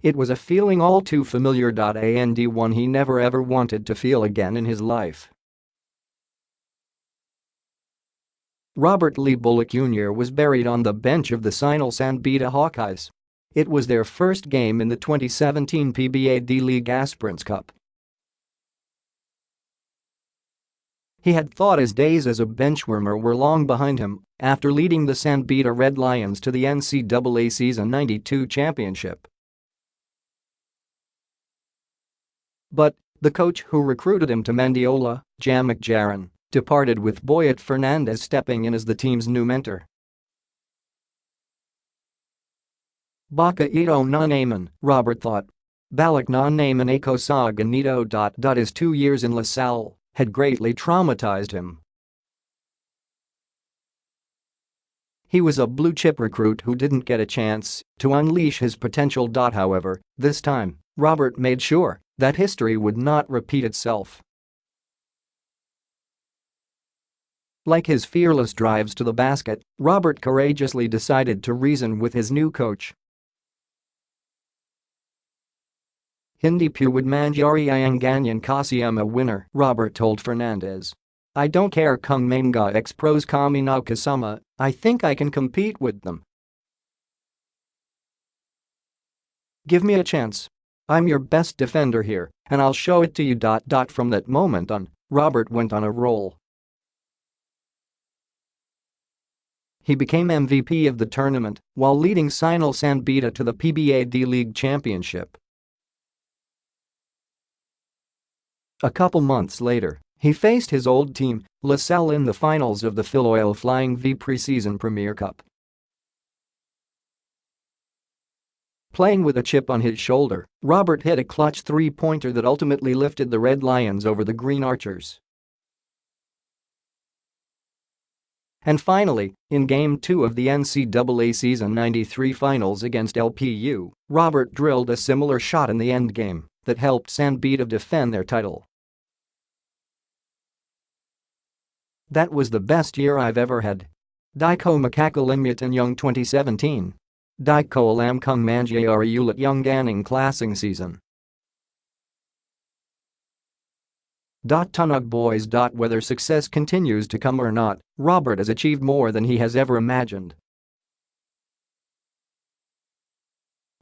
It was a feeling all too familiar and one he never ever wanted to feel again in his life. Robert Lee Bolick Jr. was buried on the bench of the Cignal-San Beda Hawkeyes. It was their first game in the 2017 PBA D-League Aspirants Cup. He had thought his days as a benchwarmer were long behind him after leading the San Beda Red Lions to the NCAA Season 92 championship. But the coach who recruited him to Mendiola, Jamike Jarin, departed with Boyet Fernandez stepping in as the team's new mentor. Baka ito na naman, Robert thought. Balik na naman ako sa ganito. His 2 years in Salle had greatly traumatized him. He was a blue-chip recruit who didn't get a chance to unleash his potential. However, this time, Robert made sure that history would not repeat itself. Like his fearless drives to the basket, Robert courageously decided to reason with his new coach. Hindi puwad mangyari ang ganyan kasi I'm a winner, Robert told Fernandez. I don't care kung mga ex-pros kami na kasama, I think I can compete with them. Give me a chance. I'm your best defender here, and I'll show it to you. From that moment on, Robert went on a roll. He became MVP of the tournament while leading Cignal-San Beda to the PBA D-League Championship. A couple months later, he faced his old team, Salle, in the finals of the Philoil Flying V Preseason Premier Cup. Playing with a chip on his shoulder, Robert hit a clutch three-pointer that ultimately lifted the Red Lions over the Green Archers. And finally, in Game 2 of the NCAA Season 93 finals against LPU, Robert drilled a similar shot in the endgame that helped San Beda defend their title. That was the best year I've ever had. Di ko makakalimutan yung 2017. Di ko alam kung mangyayari ulit yung ganong klaseng season. Tunog boys. Whether success continues to come or not, Robert has achieved more than he has ever imagined.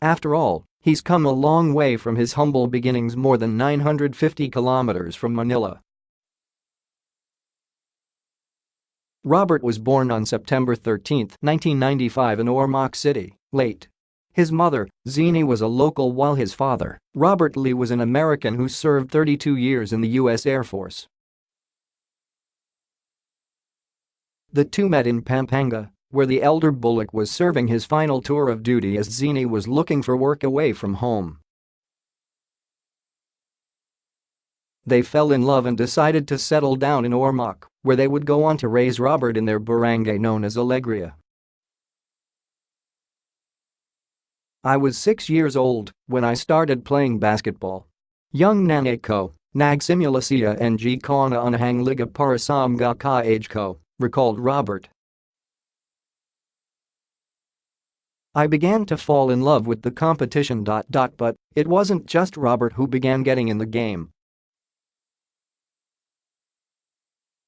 After all, he's come a long way from his humble beginnings more than 950 kilometers from Manila. Robert was born on September 13, 1995 in Ormoc City, Leyte. His mother, Zini, was a local while his father, Robert Lee, was an American who served 32 years in the U.S. Air Force. The two met in Pampanga, where the elder Bolick was serving his final tour of duty as Zini was looking for work away from home. They fell in love and decided to settle down in Ormoc, where they would go on to raise Robert in their barangay known as Alegria. I was 6 years old when I started playing basketball. Young nanay ko, nagsimula siya ng ko na unahang liga para sa mga ka-age ko, recalled Robert. I began to fall in love with the competition. But it wasn't just Robert who began getting in the game.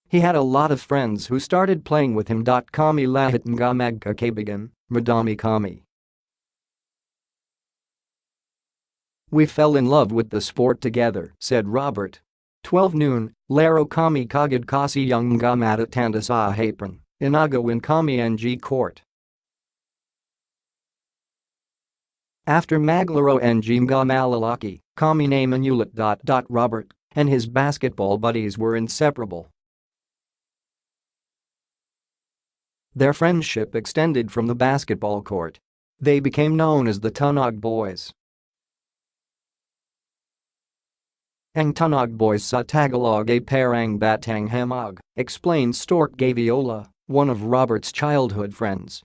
He had a lot of friends who started playing with him. Kami lahat nga magkakaibigan, madami kami. We fell in love with the sport together, said Robert. 12 noon, laro kami kagad kasi yung mga matatanda sa hapon, inagawin kami ng court. After maglaro ng mga malalaki, kami naman ulit. Robert and his basketball buddies were inseparable. Their friendship extended from the basketball court. They became known as the Tunog Boys. Ang Tunog Boys sa Tagalog ay parang batang hamog, explained Stork Gaviola, one of Robert's childhood friends.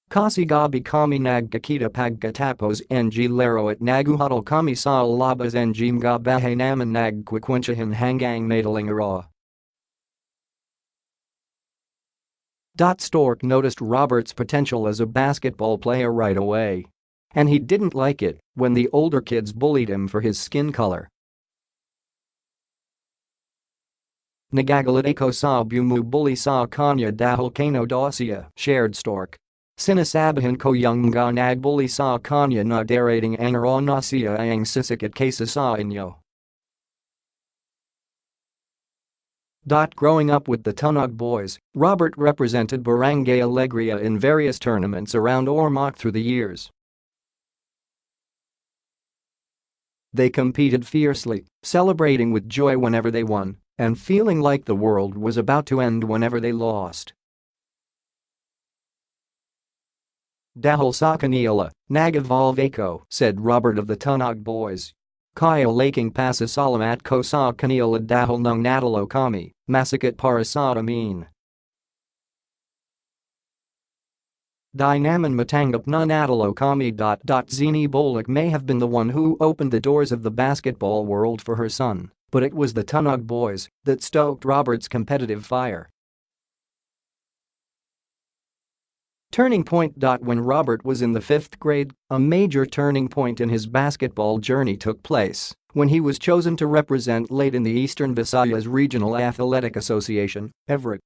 Kasi gabi kami nagkakita pagkatapos ng laro at naguhuddle kami sa labas ng mga bahay naman nagkukwentuhan hanggang madaling araw. Stork noticed Robert's potential as a basketball player right away. And he didn't like it when the older kids bullied him for his skin color. Nagagalit ko sa bumubuli sa kanya dahil kano daw shared Stork. Sinasabihan ko yung mga nagbully sa kanya na darating ang araw na siya ang sisikat kaysa sa inyo. Growing up with the Tunog boys, Robert represented Barangay Alegria in various tournaments around Ormoc through the years. They competed fiercely, celebrating with joy whenever they won, and feeling like the world was about to end whenever they lost. Dahil sa kanila, nag-evolve ako, said Robert of the Tunog boys. Kaya laking pasasalamat ko sa kanila dahil nang natalo kami, masakit para sa amin. Di naman matanggap na natalo kami. Lee Bolick may have been the one who opened the doors of the basketball world for her son, but it was the Tunog boys that stoked Robert's competitive fire. Turning point. When Robert was in the 5th grade, a major turning point in his basketball journey took place when he was chosen to represent Leyte in the Eastern Visayas Regional Athletic Association, Everett.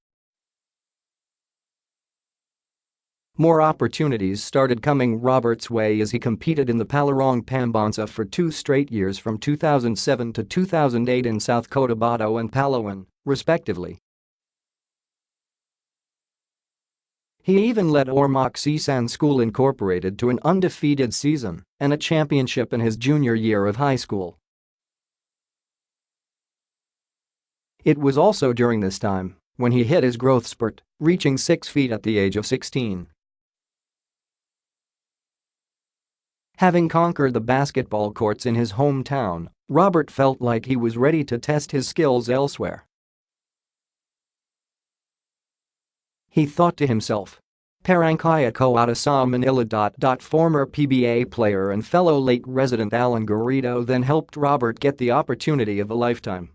More opportunities started coming Robert's way as he competed in the Palarong Pambansa for 2 straight years from 2007 to 2008 in South Cotabato and Palawan, respectively. He even led Ormoc Sisan School Incorporated to an undefeated season and a championship in his junior year of high school. It was also during this time when he hit his growth spurt, reaching 6 feet at the age of 16. Having conquered the basketball courts in his hometown, Robert felt like he was ready to test his skills elsewhere. He thought to himself, "Parang kaya ko ata sa Manila." Former PBA player and fellow Leyte resident Alan Garrido then helped Robert get the opportunity of a lifetime.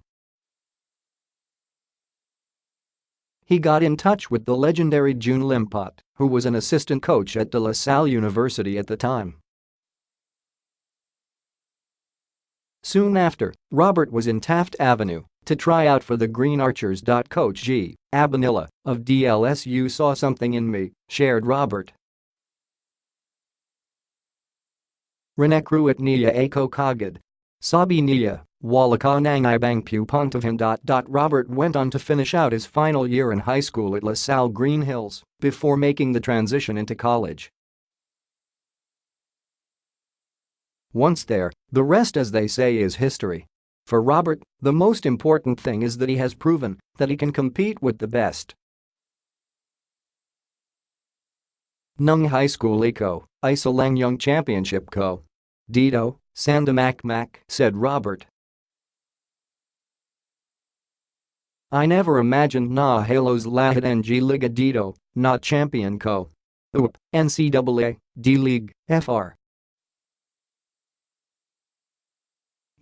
He got in touch with the legendary June Limpot, who was an assistant coach at De La Salle University at the time. Soon after, Robert was in Taft Avenue to try out for the Green Archers. Coach G. Abanilla of DLSU saw something in me, shared Robert. Renekruit niya ako kagad. Sabi niya, wala ka nang ibang pupuntahan. Robert went on to finish out his final year in high school at La Salle Green Hills before making the transition into college. Once there, the rest, as they say, is history. For Robert, the most important thing is that he has proven that he can compete with the best. Nung high school ko, isa lang yung championship ko. Dito, Sandamakmak, said Robert. I never imagined na halos lahat ng Liga dito, na champion ko. NCAA, D-League, FR.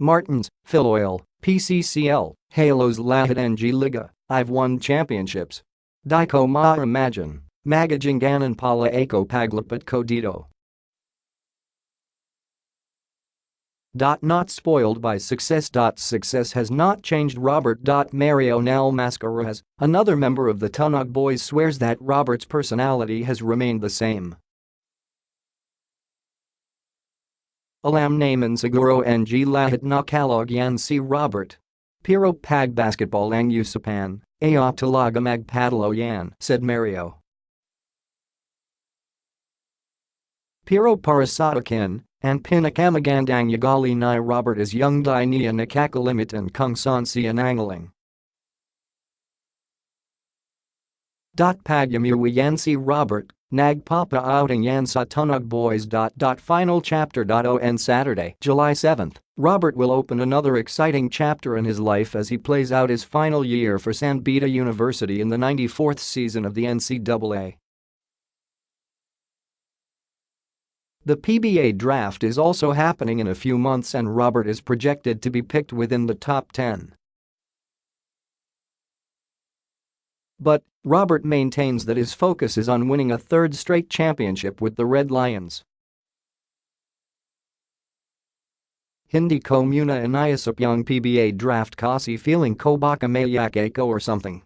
Martins, Philoil, PCCL, halos lahat ng Liga, I've won championships. Di ko ma-imagine, magajanganan pala ako paglapat ko dito. Not spoiled by success. Success has not changed Robert. Mario Nel Mascaras, another member of the Tunog boys, swears that Robert's personality has remained the same. Alam naman siguro ng lahat na kalagyan si Robert. Pero pag basketball ang usapan, ayaw talaga magpadalo yan, said Mario. Pero para sa akin, ang pinakamagandang ugali ni Robert is yung di niya nakakalimutan kung saan siya nangaling. Pag umuwi yan si Robert, nagpapa-outing yan sa Tunog boys. Final chapter. On Saturday, July 7th, Robert will open another exciting chapter in his life as he plays out his final year for San Beda University in the 94th season of the NCAA. The PBA draft is also happening in a few months and Robert is projected to be picked within the top 10. But Robert maintains that his focus is on winning a third straight championship with the Red Lions. Hindi ko muna iniisip yung PBA draft kasi feeling ko baka mayak ako or something.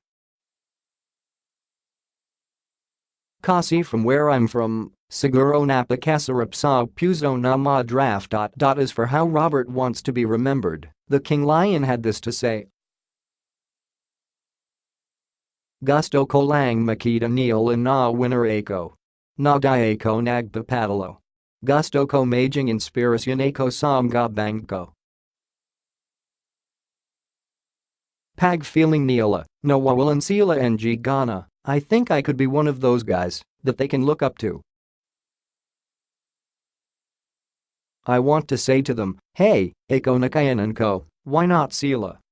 Kasi from where I'm from, siguro napakasarap sa puso na ma-draft. As for how Robert wants to be remembered, the King Lion had this to say. Gusto ko lang makita nila na winner ako. Nagdi ako nagpapatalo. Gusto ko maging inspirasyon ako sa mga bangko. Pag feeling nila, nawawalan sila ng gana, I think I could be one of those guys that they can look up to. I want to say to them, hey, ako nakayanan ko, why not sila?